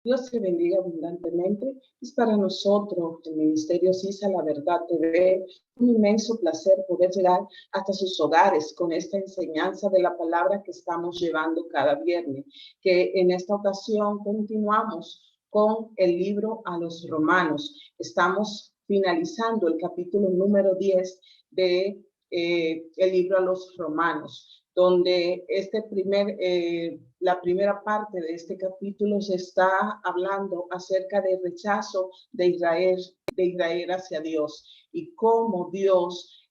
Dios te bendiga abundantemente. Es para nosotros, el Ministerio CISA La Verdad TV, un inmenso placer poder llegar hasta sus hogares con esta enseñanza de la palabra que estamos llevando cada viernes, que en esta ocasión continuamos con el libro a los Romanos. Estamos finalizando el capítulo número 10 de el libro a los Romanos, donde la primera parte de este capítulo se está hablando acerca del rechazo de Israel hacia Dios y cómo Dios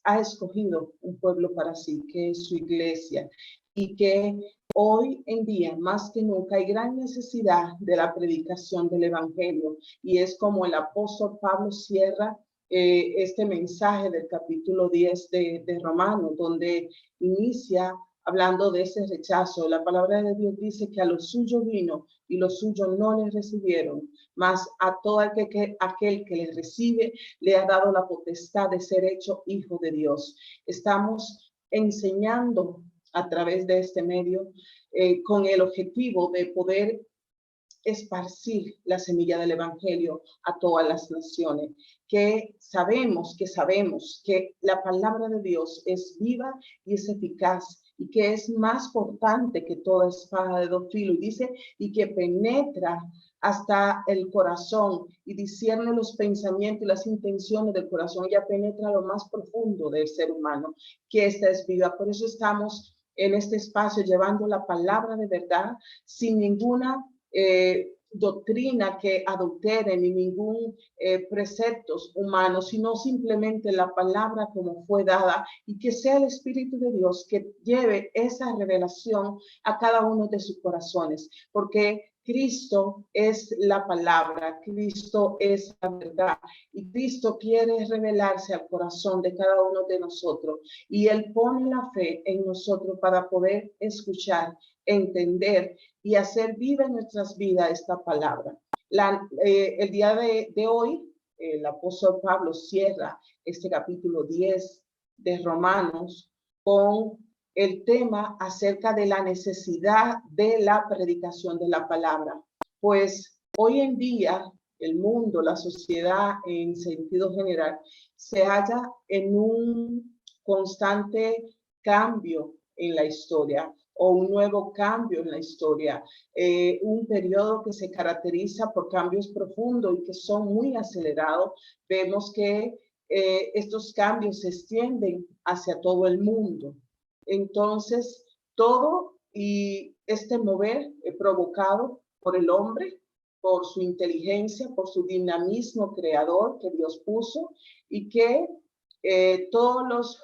ha escogido un pueblo para sí, que es su iglesia, y que hoy en día, más que nunca, hay gran necesidad de la predicación del evangelio, y es como el apóstol Pablo cierra este mensaje del capítulo 10 de Romanos, donde inicia hablando de ese rechazo. La palabra de Dios dice que a los suyos vino y los suyos no les recibieron, mas a todo aquel que les recibe le ha dado la potestad de ser hecho hijo de Dios. Estamos enseñando a través de este medio con el objetivo de poder esparcir la semilla del evangelio a todas las naciones, que sabemos que la palabra de Dios es viva y es eficaz, y que es más cortante que toda espada de dos filos, y dice, y que penetra hasta el corazón y discierne los pensamientos y las intenciones del corazón. Ella penetra lo más profundo del ser humano, que esta es viva. Por eso estamos en este espacio llevando la palabra de verdad sin ninguna doctrina que adultere ni ningún preceptos humanos, sino simplemente la palabra como fue dada, y que sea el Espíritu de Dios que lleve esa revelación a cada uno de sus corazones, porque Cristo es la palabra, Cristo es la verdad, y Cristo quiere revelarse al corazón de cada uno de nosotros, y Él pone la fe en nosotros para poder escuchar, entender y hacer viva en nuestras vidas esta palabra. El día de hoy, el apóstol Pablo cierra este capítulo 10 de Romanos con el tema acerca de la necesidad de la predicación de la palabra. Pues hoy en día el mundo, la sociedad en sentido general, se halla en un constante cambio en la historia, o un nuevo cambio en la historia, un periodo que se caracteriza por cambios profundos y que son muy acelerados. Vemos que estos cambios se extienden hacia todo el mundo. Entonces, todo y este mover provocado por el hombre, por su inteligencia, por su dinamismo creador que Dios puso, y que todos los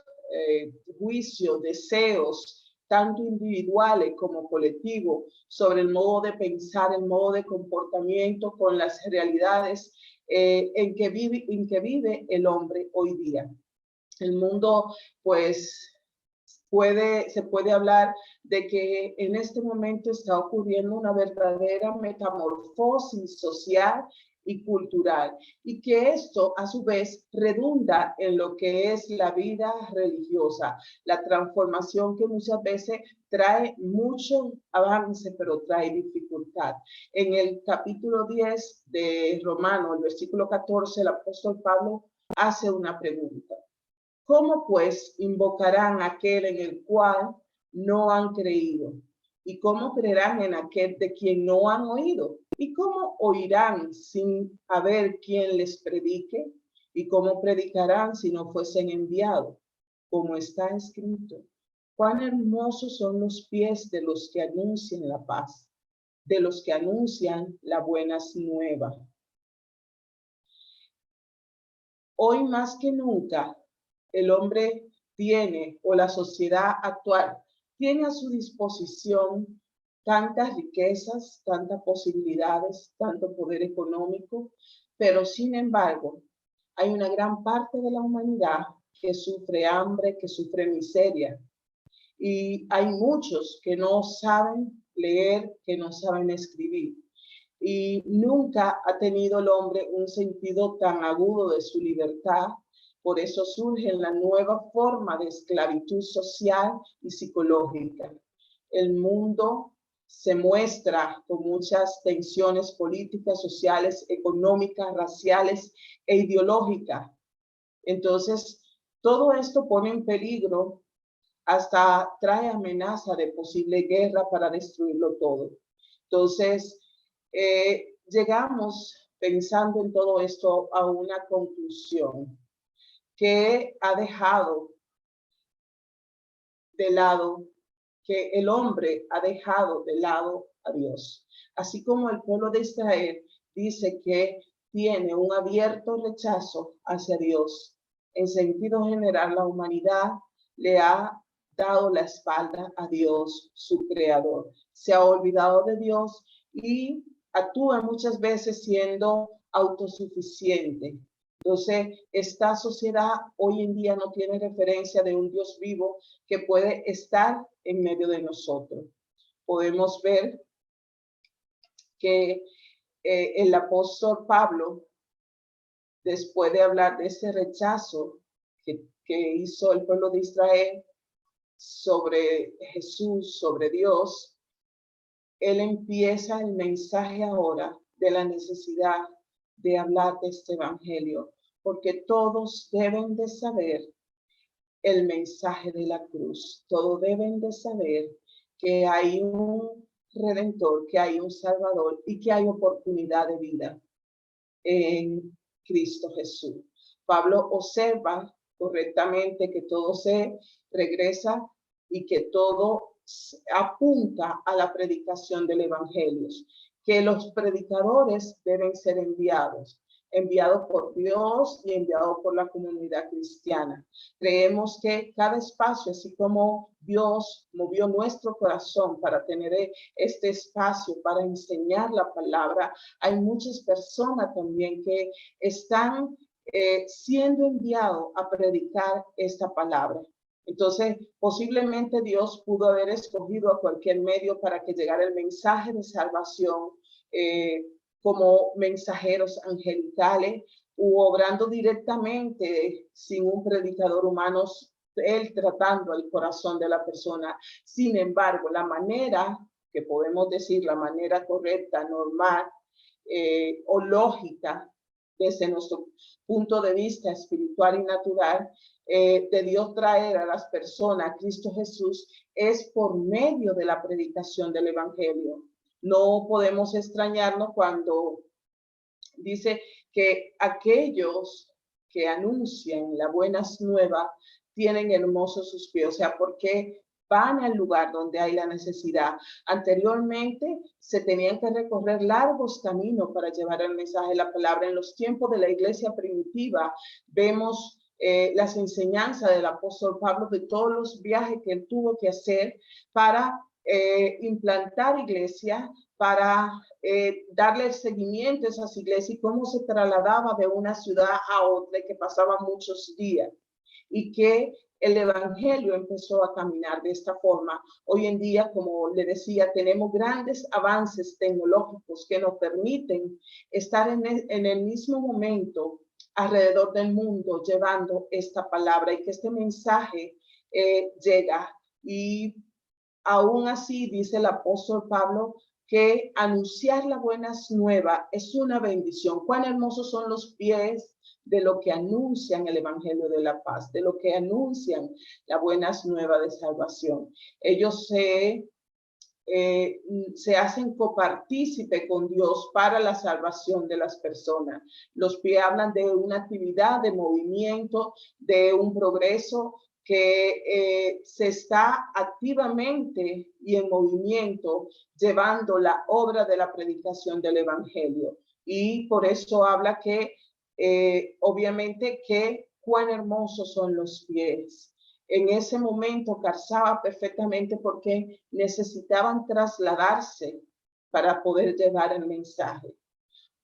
juicios, deseos, tanto individuales como colectivos, sobre el modo de pensar, el modo de comportamiento con las realidades en que vive el hombre hoy día. El mundo, pues, se puede hablar de que en este momento está ocurriendo una verdadera metamorfosis social y cultural, y que esto a su vez redunda en lo que es la vida religiosa, la transformación que muchas veces trae mucho avance, pero trae dificultad. En el capítulo 10 de Romanos, el versículo 14, el apóstol Pablo hace una pregunta. ¿Cómo pues invocarán a aquel en el cual no han creído? ¿Y cómo creerán en aquel de quien no han oído? ¿Y cómo oirán sin haber quien les predique? ¿Y cómo predicarán si no fuesen enviados? Como está escrito, cuán hermosos son los pies de los que anuncian la paz, de los que anuncian la buena nueva. Hoy más que nunca, el hombre tiene, o la sociedad actual, tiene a su disposición tantas riquezas, tantas posibilidades, tanto poder económico, pero sin embargo, hay una gran parte de la humanidad que sufre hambre, que sufre miseria. Y hay muchos que no saben leer, que no saben escribir. Y nunca ha tenido el hombre un sentido tan agudo de su libertad. Por eso surge la nueva forma de esclavitud social y psicológica. El mundo se muestra con muchas tensiones políticas, sociales, económicas, raciales e ideológicas. Entonces, todo esto pone en peligro, hasta trae amenaza de posible guerra para destruirlo todo. Entonces, llegamos pensando en todo esto a una conclusión que ha dejado de lado, que el hombre ha dejado de lado a Dios. Así como el pueblo de Israel dice que tiene un abierto rechazo hacia Dios, en sentido general la humanidad le ha dado la espalda a Dios, su creador. Se ha olvidado de Dios y actúa muchas veces siendo autosuficiente. Entonces, esta sociedad hoy en día no tiene referencia de un Dios vivo que puede estar en medio de nosotros. Podemos ver que el apóstol Pablo, después de hablar de ese rechazo que hizo el pueblo de Israel sobre Jesús, sobre Dios, él empieza el mensaje ahora de la necesidad de hablar de este evangelio, porque todos deben de saber el mensaje de la cruz. Todos deben de saber que hay un Redentor, que hay un Salvador y que hay oportunidad de vida en Cristo Jesús. Pablo observa correctamente que todo se regresa y que todo apunta a la predicación del evangelio, que los predicadores deben ser enviados por Dios y enviados por la comunidad cristiana. Creemos que cada espacio, así como Dios movió nuestro corazón para tener este espacio para enseñar la palabra, hay muchas personas también que están siendo enviados a predicar esta palabra. Entonces, posiblemente Dios pudo haber escogido a cualquier medio para que llegara el mensaje de salvación, como mensajeros angelicales, u obrando directamente sin un predicador humano, él tratando el corazón de la persona. Sin embargo, la manera que podemos decir, la manera correcta, normal o lógica, desde nuestro punto de vista espiritual y natural, de Dios traer a las personas a Cristo Jesús es por medio de la predicación del evangelio. No podemos extrañarnos cuando dice que aquellos que anuncian las buenas nuevas tienen hermosos sus pies, o sea, porque van al lugar donde hay la necesidad. Anteriormente se tenían que recorrer largos caminos para llevar el mensaje de la palabra. En los tiempos de la iglesia primitiva vemos las enseñanzas del apóstol Pablo de todos los viajes que él tuvo que hacer para implantar iglesia, para darle seguimiento a esas iglesias y cómo se trasladaba de una ciudad a otra, que pasaba muchos días, y que el evangelio empezó a caminar de esta forma. Hoy en día, como le decía, tenemos grandes avances tecnológicos que nos permiten estar en el mismo momento alrededor del mundo llevando esta palabra, y que este mensaje llega. Y aún así, dice el apóstol Pablo, que anunciar las buenas nuevas es una bendición. Cuán hermosos son los pies de lo que anuncian el evangelio de la paz, de lo que anuncian las buenas nuevas de salvación. Ellos se hacen copartícipe con Dios para la salvación de las personas. Los pies hablan de una actividad, de movimiento, de un progreso que se está activamente y en movimiento llevando la obra de la predicación del evangelio. Y por eso habla que obviamente que cuán hermosos son los pies. En ese momento calzaba perfectamente porque necesitaban trasladarse para poder llevar el mensaje.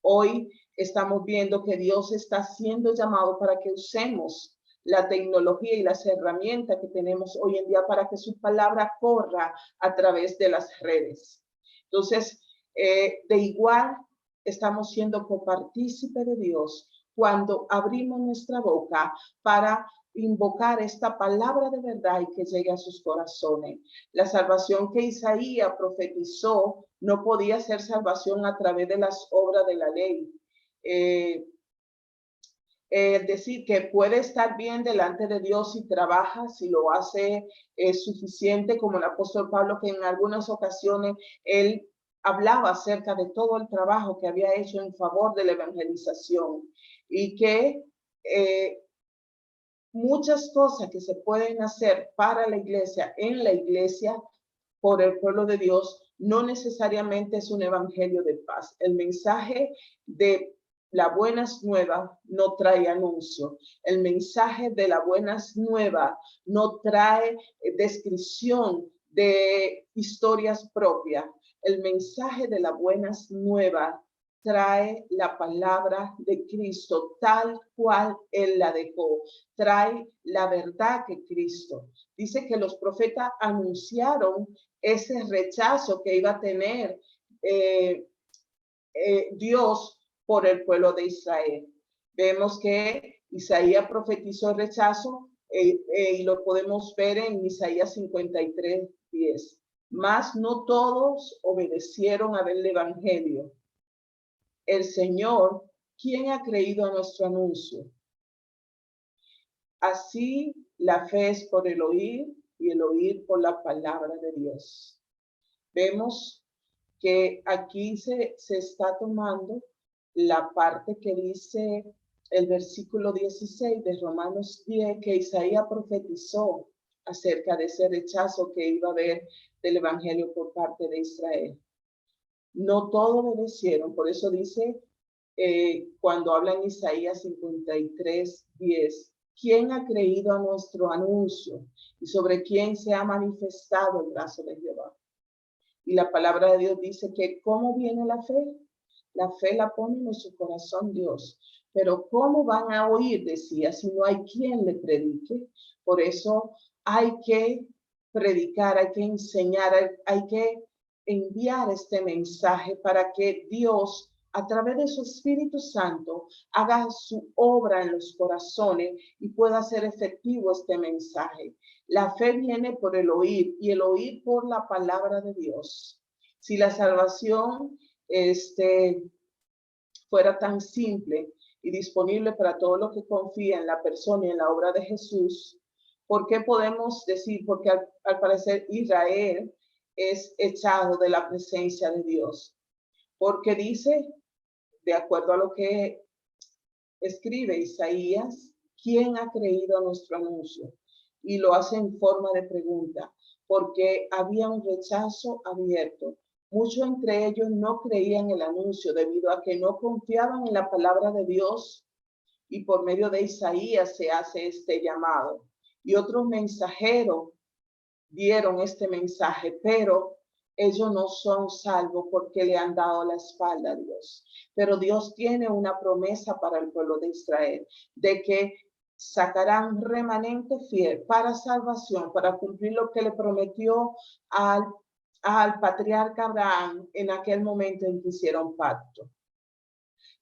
Hoy estamos viendo que Dios está haciendo llamado para que usemos la tecnología y las herramientas que tenemos hoy en día para que su palabra corra a través de las redes. Entonces, de igual estamos siendo copartícipes de Dios cuando abrimos nuestra boca para invocar esta palabra de verdad y que llegue a sus corazones. La salvación que Isaías profetizó no podía ser salvación a través de las obras de la ley. Es decir, que puede estar bien delante de Dios si trabaja, si lo hace suficiente, como el apóstol Pablo, que en algunas ocasiones él hablaba acerca de todo el trabajo que había hecho en favor de la evangelización y que muchas cosas que se pueden hacer para la iglesia, en la iglesia, por el pueblo de Dios, no necesariamente es un evangelio de paz. El mensaje de la buenas nuevas no trae anuncio. El mensaje de la buenas nuevas no trae descripción de historias propias. El mensaje de la buenas nuevas trae la palabra de Cristo tal cual Él la dejó. Trae la verdad que Cristo. Dice que los profetas anunciaron ese rechazo que iba a tener Dios por el pueblo de Israel. Vemos que Isaías profetizó el rechazo y lo podemos ver en Isaías 53:10. Mas no todos obedecieron al evangelio. El Señor, ¿quién ha creído a nuestro anuncio? Así la fe es por el oír y el oír por la palabra de Dios. Vemos que aquí se está tomando la parte que dice el versículo 16 de Romanos 10, que Isaías profetizó acerca de ese rechazo que iba a haber del evangelio por parte de Israel. No todos obedecieron, por eso dice cuando habla en Isaías 53:10, ¿quién ha creído a nuestro anuncio y sobre quién se ha manifestado el brazo de Jehová? Y la palabra de Dios dice que ¿cómo viene la fe? La fe la pone en su corazón Dios. Pero ¿cómo van a oír? Decía, si no hay quien le predique. Por eso hay que predicar, hay que enseñar, hay que enviar este mensaje para que Dios, a través de su Espíritu Santo, haga su obra en los corazones y pueda hacer efectivo este mensaje. La fe viene por el oír y el oír por la palabra de Dios. Si la salvación fuera tan simple y disponible para todos los que confían en la persona y en la obra de Jesús, ¿por qué podemos decir? Porque al parecer Israel es echado de la presencia de Dios. Porque dice, de acuerdo a lo que escribe Isaías, ¿quién ha creído a nuestro anuncio? Y lo hace en forma de pregunta, porque había un rechazo abierto. Muchos entre ellos no creían el anuncio debido a que no confiaban en la palabra de Dios y por medio de Isaías se hace este llamado. Y otros mensajeros dieron este mensaje, pero ellos no son salvos porque le han dado la espalda a Dios. Pero Dios tiene una promesa para el pueblo de Israel, de que sacarán remanente fiel para salvación, para cumplir lo que le prometió al patriarca Abraham en aquel momento en que hicieron pacto.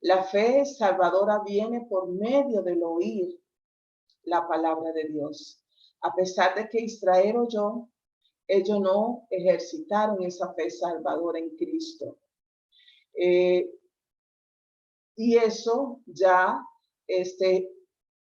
La fe salvadora viene por medio del oír la palabra de Dios. A pesar de que Israel oyó, ellos no ejercitaron esa fe salvadora en Cristo. Y eso ya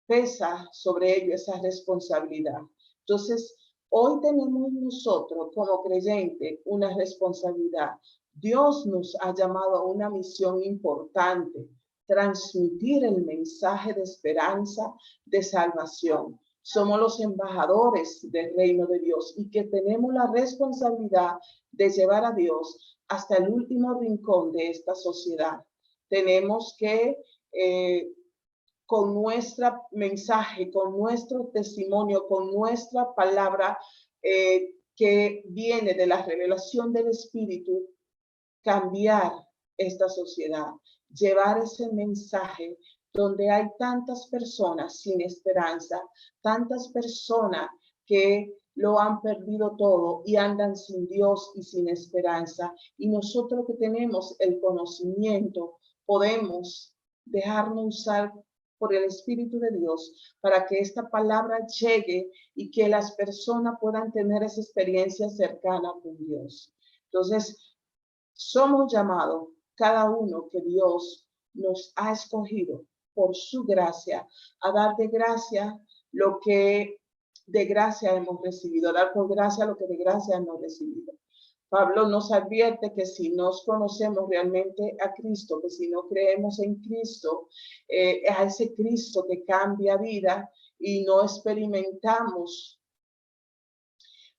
pesa sobre ellos esa responsabilidad. Entonces, hoy tenemos nosotros como creyentes una responsabilidad. Dios nos ha llamado a una misión importante, transmitir el mensaje de esperanza, de salvación. Somos los embajadores del reino de Dios y que tenemos la responsabilidad de llevar a Dios hasta el último rincón de esta sociedad. Tenemos que, con nuestro mensaje, con nuestro testimonio, con nuestra palabra que viene de la revelación del Espíritu, cambiar esta sociedad, llevar ese mensaje donde hay tantas personas sin esperanza, tantas personas que lo han perdido todo y andan sin Dios y sin esperanza. Y nosotros que tenemos el conocimiento, podemos dejarnos usar por el Espíritu de Dios para que esta palabra llegue y que las personas puedan tener esa experiencia cercana con Dios. Entonces, somos llamados, cada uno que Dios nos ha escogido por su gracia, a dar de gracia lo que de gracia hemos recibido, dar por gracia lo que de gracia hemos recibido. Pablo nos advierte que si no conocemos realmente a Cristo, que si no creemos en Cristo, a ese Cristo que cambia vida y no experimentamos,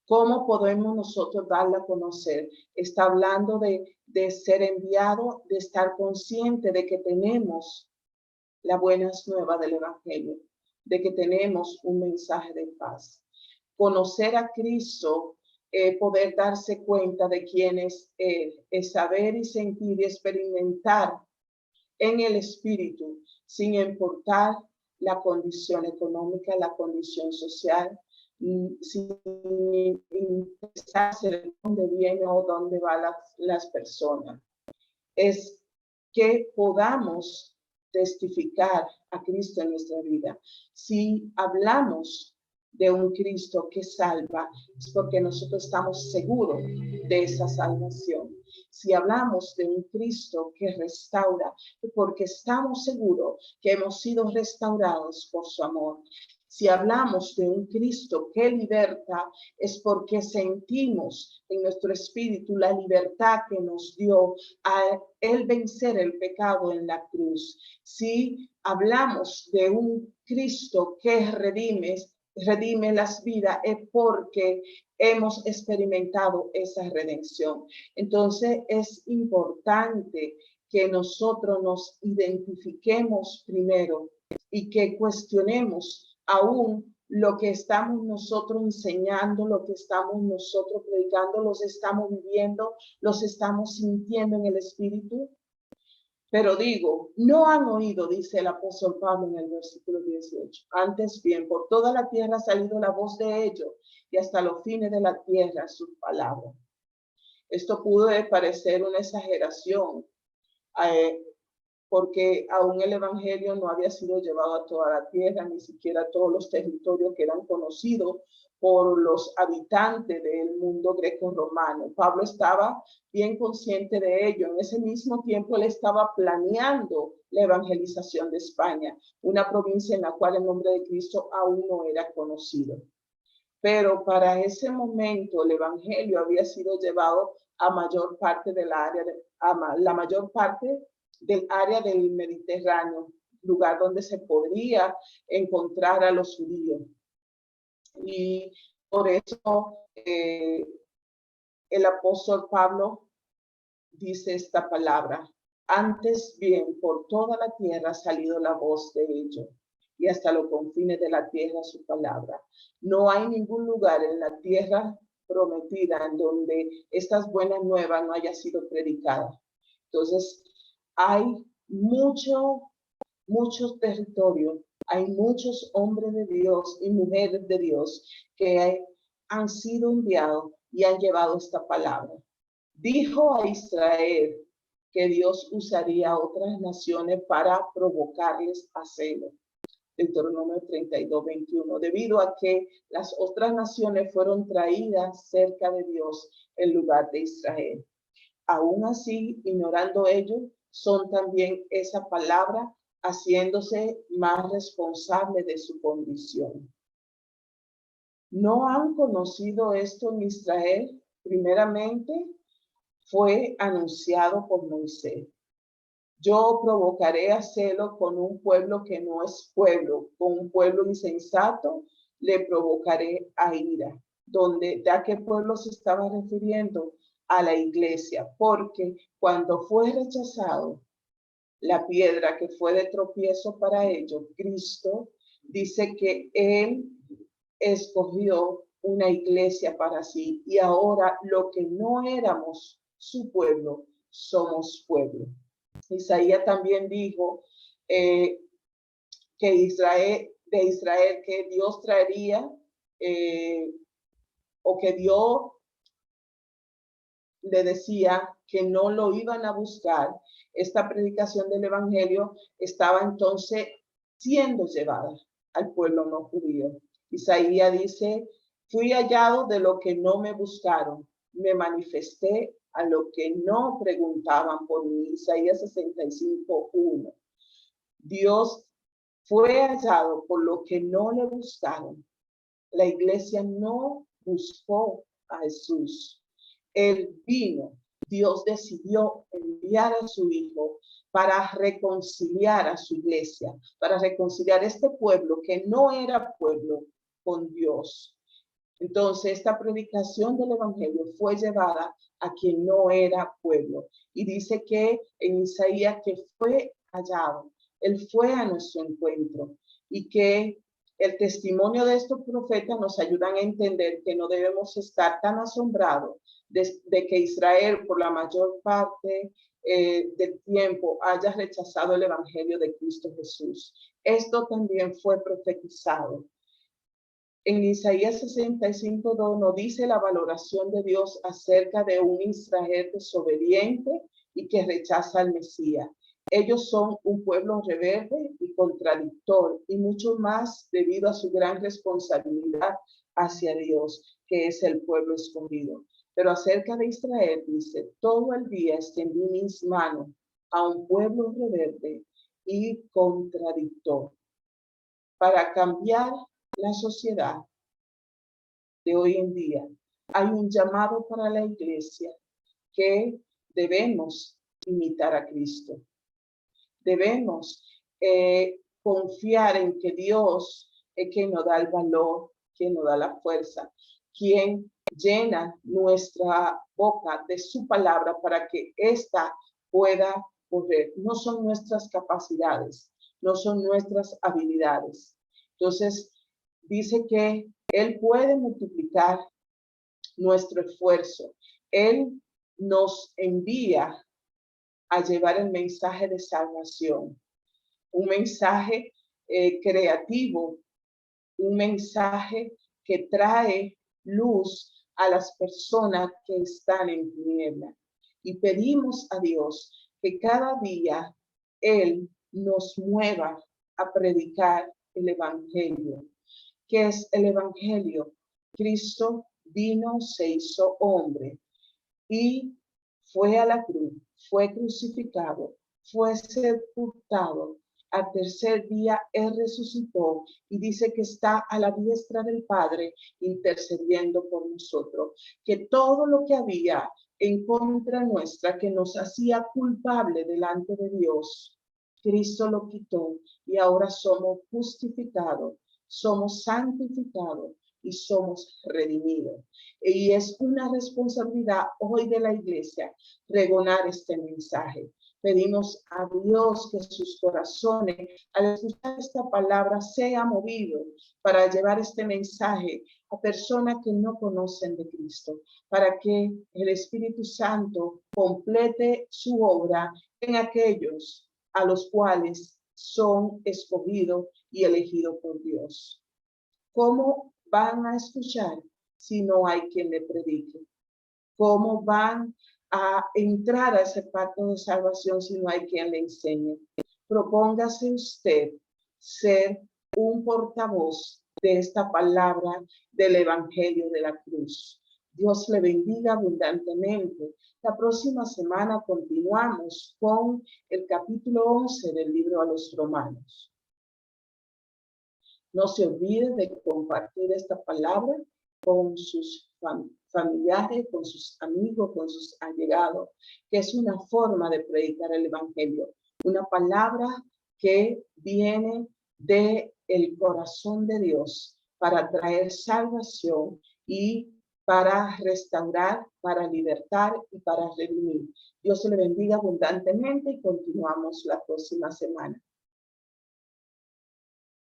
¿cómo podemos nosotros darla a conocer? Está hablando de ser enviado, de estar consciente de que tenemos las buenas nuevas del Evangelio, de que tenemos un mensaje de paz. Conocer a Cristo, poder darse cuenta de quién es Él, es saber y sentir y experimentar en el Espíritu, sin importar la condición económica, la condición social, sin interesarse de dónde viene o dónde van las personas. Es que podamos testificar a Cristo en nuestra vida. Si hablamos de un Cristo que salva, es porque nosotros estamos seguros de esa salvación. Si hablamos de un Cristo que restaura, es porque estamos seguros que hemos sido restaurados por su amor. Si hablamos de un Cristo que liberta, es porque sentimos en nuestro espíritu la libertad que nos dio a Él vencer el pecado en la cruz. Si hablamos de un Cristo que redime las vidas, es porque hemos experimentado esa redención. Entonces es importante que nosotros nos identifiquemos primero y que cuestionemos aún lo que estamos nosotros enseñando, lo que estamos nosotros predicando, los estamos viviendo, los estamos sintiendo en el Espíritu. Pero digo, no han oído, dice el apóstol Pablo en el versículo 18. Antes bien, por toda la tierra ha salido la voz de ellos y hasta los fines de la tierra sus palabras. Esto pudo parecer una exageración, porque aún el evangelio no había sido llevado a toda la tierra, ni siquiera a todos los territorios que eran conocidos por los habitantes del mundo greco-romano. Pablo estaba bien consciente de ello. En ese mismo tiempo él estaba planeando la evangelización de España, una provincia en la cual el nombre de Cristo aún no era conocido. Pero para ese momento el evangelio había sido llevado a mayor parte del área, la mayor parte del área del Mediterráneo, lugar donde se podría encontrar a los judíos. Y por eso el apóstol Pablo dice esta palabra: antes bien, por toda la tierra ha salido la voz de ellos, y hasta los confines de la tierra su palabra. No hay ningún lugar en la tierra prometida en donde estas buenas nuevas no haya sido predicada. Entonces, hay muchos territorios, hay muchos hombres de Dios y mujeres de Dios que han sido enviados y han llevado esta palabra. Dijo a Israel que Dios usaría a otras naciones para provocarles a celo. Deuteronomio 32, 21, debido a que las otras naciones fueron traídas cerca de Dios en lugar de Israel. Aún así, ignorando ello, son también esa palabra haciéndose más responsable de su condición. ¿No han conocido esto en Israel? Primeramente, fue anunciado por Moisés. Yo provocaré a celo con un pueblo que no es pueblo, con un pueblo insensato le provocaré a ira. ¿De a qué pueblo se estaba refiriendo? A la iglesia, porque cuando fue rechazado la piedra que fue de tropiezo para ellos, Cristo dice que Él escogió una iglesia para sí, y ahora lo que no éramos su pueblo, somos pueblo. Isaías también dijo que de Israel, que Dios traería, o que Dios le decía que no lo iban a buscar. Esta predicación del evangelio estaba entonces siendo llevada al pueblo no judío. Isaías dice, fui hallado de lo que no me buscaron, me manifesté a lo que no preguntaban por mí. Isaías 65:1. Dios fue hallado por lo que no le buscaron. La iglesia no buscó a Jesús. Él vino. Dios decidió enviar a su Hijo para reconciliar a su iglesia, para reconciliar este pueblo que no era pueblo con Dios. Entonces, esta predicación del Evangelio fue llevada a quien no era pueblo. Y dice que en Isaías que fue hallado, él fue a nuestro encuentro y que el testimonio de estos profetas nos ayudan a entender que no debemos estar tan asombrados de que Israel por la mayor parte del tiempo haya rechazado el Evangelio de Cristo Jesús. Esto también fue profetizado. En Isaías 65:2 nos dice la valoración de Dios acerca de un Israel desobediente y que rechaza al Mesías. Ellos son un pueblo rebelde y contradictor, y mucho más debido a su gran responsabilidad hacia Dios, que es el pueblo escogido. Pero acerca de Israel dice, todo el día extendí mis manos a un pueblo rebelde y contradictor para cambiar la sociedad de hoy en día. Hay un llamado para la iglesia que debemos imitar a Cristo. Debemos confiar en que Dios es quien nos da el valor, quien nos da la fuerza, quien llena nuestra boca de su palabra para que ésta pueda correr. No son nuestras capacidades, no son nuestras habilidades. Entonces, dice que Él puede multiplicar nuestro esfuerzo. Él nos envía a llevar el mensaje de salvación, un mensaje creativo, un mensaje que trae luz a las personas que están en tiniebla. Y pedimos a Dios que cada día Él nos mueva a predicar el Evangelio. ¿Qué es el Evangelio? Cristo vino, se hizo hombre y fue a la cruz, fue crucificado, fue sepultado. Al tercer día Él resucitó y dice que está a la diestra del Padre intercediendo por nosotros. Que todo lo que había en contra nuestra, que nos hacía culpable delante de Dios, Cristo lo quitó y ahora somos justificados, somos santificados y somos redimidos. Y es una responsabilidad hoy de la iglesia pregonar este mensaje. Pedimos a Dios que sus corazones, al escuchar esta palabra, sea movido para llevar este mensaje a personas que no conocen de Cristo, para que el Espíritu Santo complete su obra en aquellos a los cuales son escogidos y elegidos por Dios. ¿Cómo van a escuchar si no hay quien le predique? ¿Cómo van a entrar a ese pacto de salvación si no hay quien le enseñe? Propóngase usted ser un portavoz de esta palabra del Evangelio de la cruz. Dios le bendiga abundantemente. La próxima semana continuamos con el capítulo 11 del libro a los Romanos. No se olvide de compartir esta palabra con sus familiares, con sus amigos, con sus allegados, que es una forma de predicar el Evangelio, una palabra que viene del corazón de Dios para traer salvación y para restaurar, para libertar y para redimir. Dios le bendiga abundantemente y continuamos la próxima semana.